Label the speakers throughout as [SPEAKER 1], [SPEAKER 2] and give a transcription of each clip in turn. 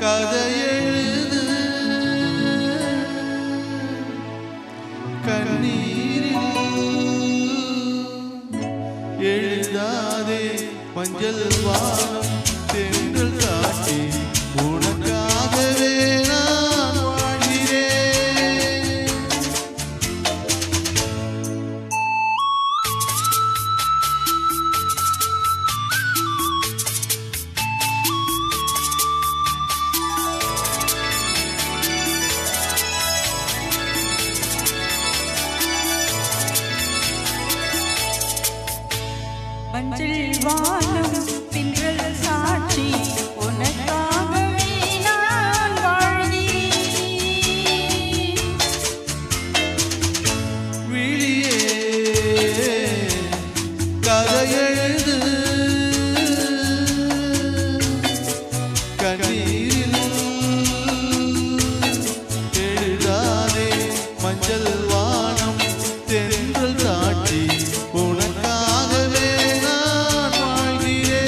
[SPEAKER 1] கதையெழுது கண்ணீரில் எழுதாதே மஞ்சள் வானம் தென்றல் காட்டி உனக்காகவே நான் வாழ்கிறேன்.
[SPEAKER 2] மஞ்சள் வானம் திங்கள் சாட்சி உனக்காகவே நான் வாழ்கிறேன்.
[SPEAKER 1] விழியே கதையெழுது கண்ணீரில் எழுதாதே மஞ்சள் வானம் தென்றல் சாட்சி உனக்காகவே நான் வாழ்கிறேன்.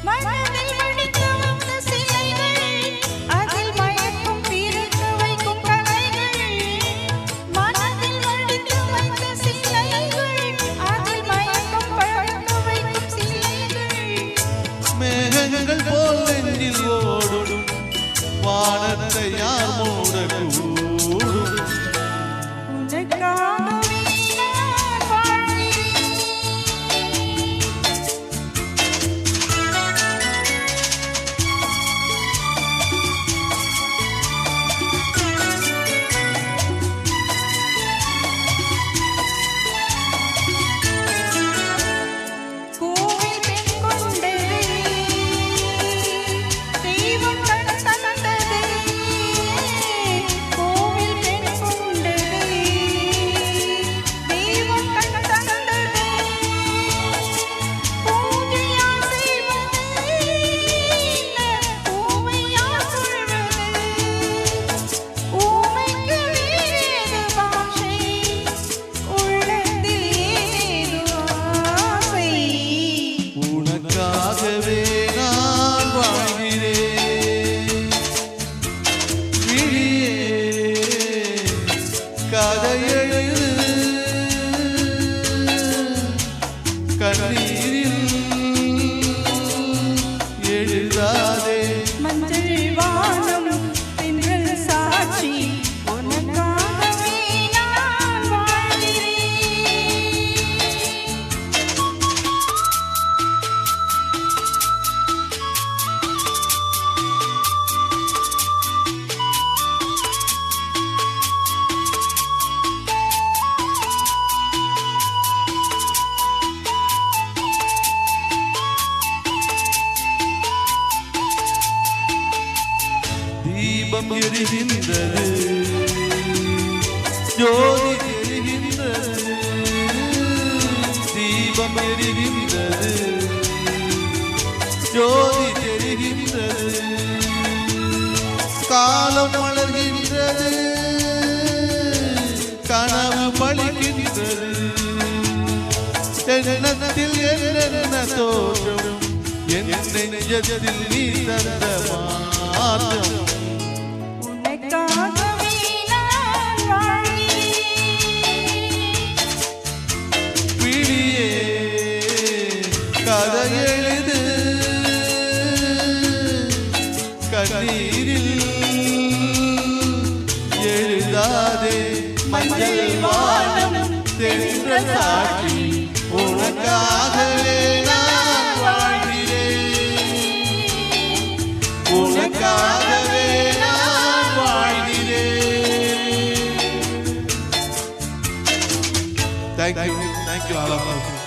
[SPEAKER 2] மனதில் வடித்து வைத்த சிலைகள், அதில் மயக்கும் பிறக்க வைக்கும் கலைகள். மனதில் வடித்து வைத்த சிலைகள், அதில் மயக்கும் பழக்க வைக்கும் சிலைகள்.
[SPEAKER 1] மேகங்கள் போல் நெஞ்சில் ஓடும் வானத்தை யார் மூடக்கூடும்.
[SPEAKER 2] உனக்காகவே நான் வாழ்கிறேன். கோவில் பெண் கொண்டது, தெய்வம் கண் தந்தது. கோவில் பெண் கொண்டது, தெய்வம் கண் தந்தது. பூஜையால் செய்வது என்ன, பூவையால் சொல்வது. ஊமைக்கு வேறு பாஷை, உள்ளத்தில் ஏதேதோ ஆசை.
[SPEAKER 1] உனக்காகவே நான் வாழ்கிறேன். விழியே கதையெழுது கண்ணீரில் எழுதாதே
[SPEAKER 2] மஞ்சள் வானம் தென்றல் சாட்சி உனக்காகவே நான் வாழ்கிறேன்.
[SPEAKER 1] தீபம் எரிகின்றது ஜோதி எரிகின்றது. தீபம் எரிகின்றது ஜோதி தெரிகின்றது. காலம் மலர்கின்றது கனவு பழிக்கின்றது. எண்ணத்தில் என்னென்ன தோற்றம் என் நெஞ்சத்தில் நீ தந்த மாற்றம்.
[SPEAKER 2] உனக்காகவே நான் வாழ்கிறேன்.
[SPEAKER 1] விழியே கதையெழுது கண்ணீரில் எழுதாதே மஞ்சள் வானம் தென்றல் சாட்சி உனக்காகவே நான் வாழ்கிறேன். உனக்காகவே நான் வாழ்கிறேன். Thank you all of you.